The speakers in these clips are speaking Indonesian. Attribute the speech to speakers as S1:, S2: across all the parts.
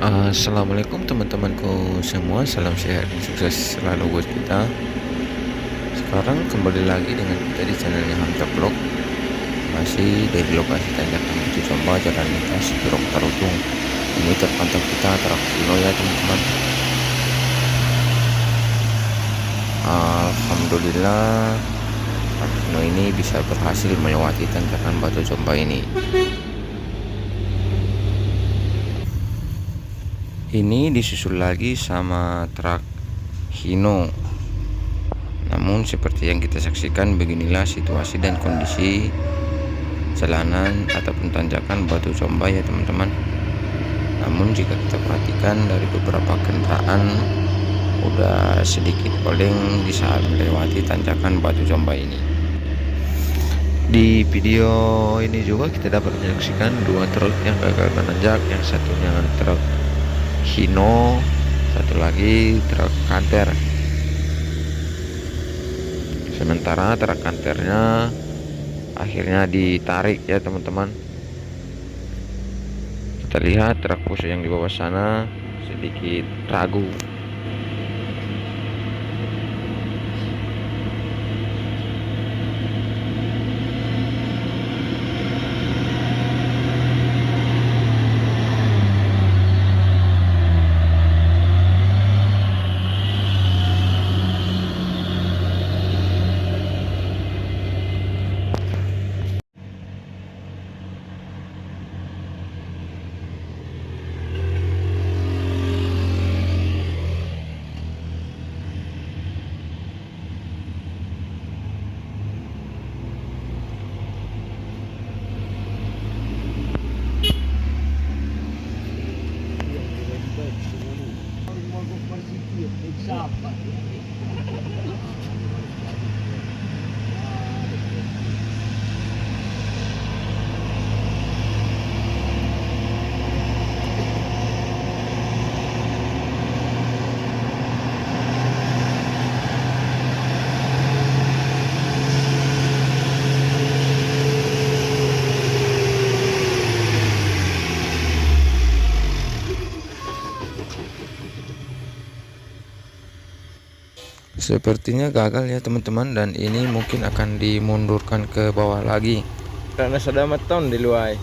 S1: Assalamualaikum teman-temanku semua, salam sehat dan sukses selalu buat kita. Sekarang kembali lagi dengan kita di channelnya Hamka Vlog. Masih dari lokasi tanjakan Batu Jomba, Jalan Lintas Purok Tarutung. Ini terpantau kita Tarakino ya teman-teman. Alhamdulillah Tarakino ini bisa berhasil melewati tanjakan Batu Jomba ini. Ini disusul lagi sama truk Hino. Namun seperti yang kita saksikan, beginilah situasi dan kondisi jalanan ataupun tanjakan Batu Jomba ya teman-teman. Namun jika kita perhatikan dari beberapa kendaraan udah sedikit oleng di saat melewati tanjakan Batu Jomba ini. Di video ini juga kita dapat menyaksikan dua truk yang gagal menanjak, yang satunya truk Hino, satu lagi truk kanter. Sementara truk kanternya akhirnya ditarik ya teman-teman. Kita lihat truk bus yang di bawah sana sedikit ragu. Sepertinya gagal ya teman-teman, dan ini mungkin akan dimundurkan ke bawah lagi karena sudah meton di luar.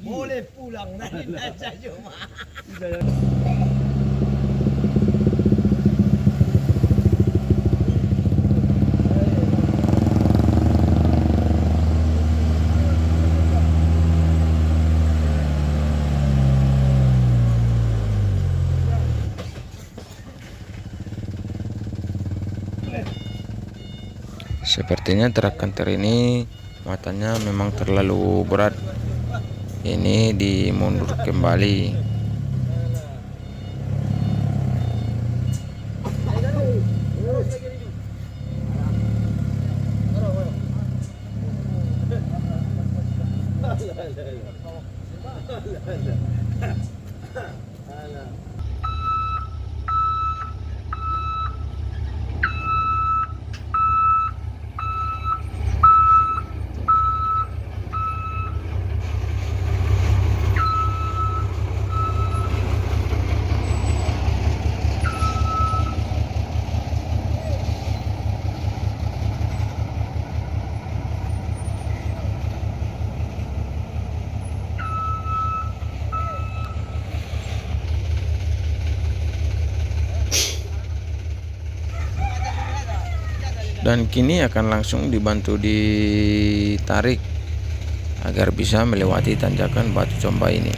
S2: Boleh pulang dari Naja cuma.
S1: Sepertinya truk kantor ini muatannya memang terlalu berat. Ini dimundur kembali. Dan kini akan langsung dibantu ditarik agar bisa melewati tanjakan Batu Comba ini.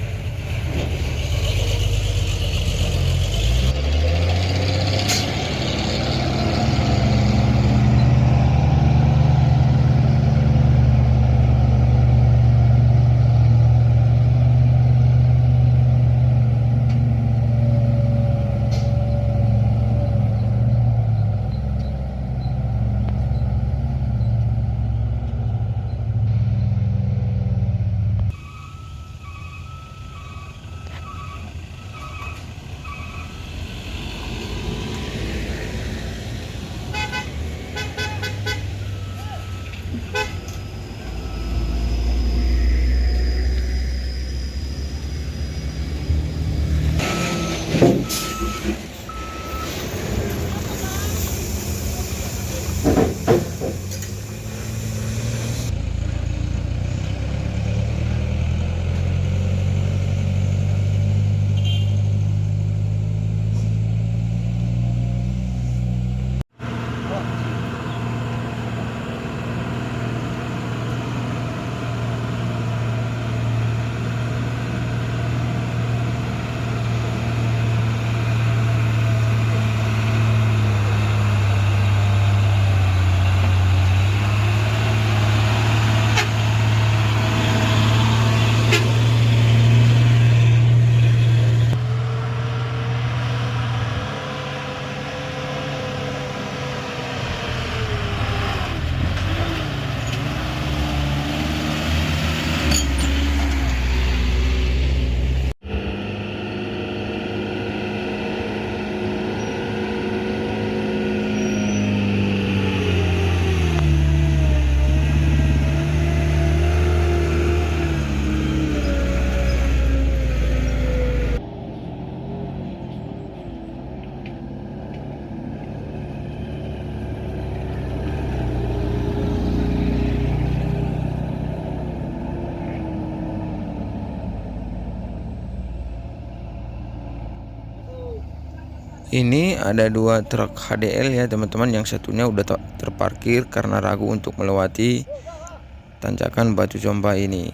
S1: Ini ada dua truk HDL ya teman-teman, yang satunya udah terparkir karena ragu untuk melewati tanjakan Batu Comba ini.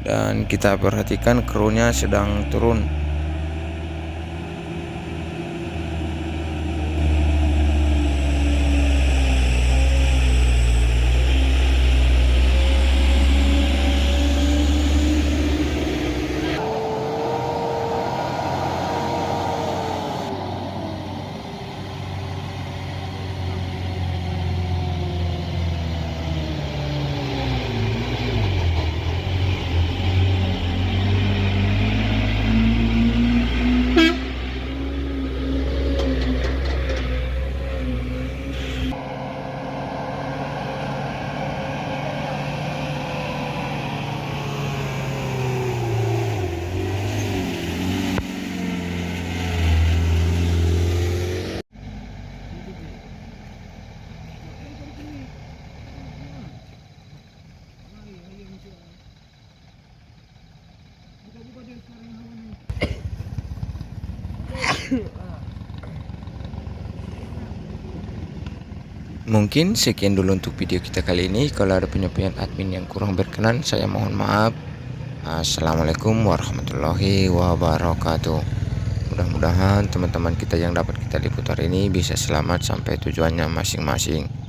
S1: Dan kita perhatikan krunya sedang turun. Mungkin sekian dulu untuk video kita kali ini. Kalau ada penyampaian admin yang kurang berkenan, saya mohon maaf. Assalamualaikum warahmatullahi wabarakatuh. Mudah-mudahan teman-teman kita yang dapat kita liput hari ini bisa selamat sampai tujuannya masing-masing.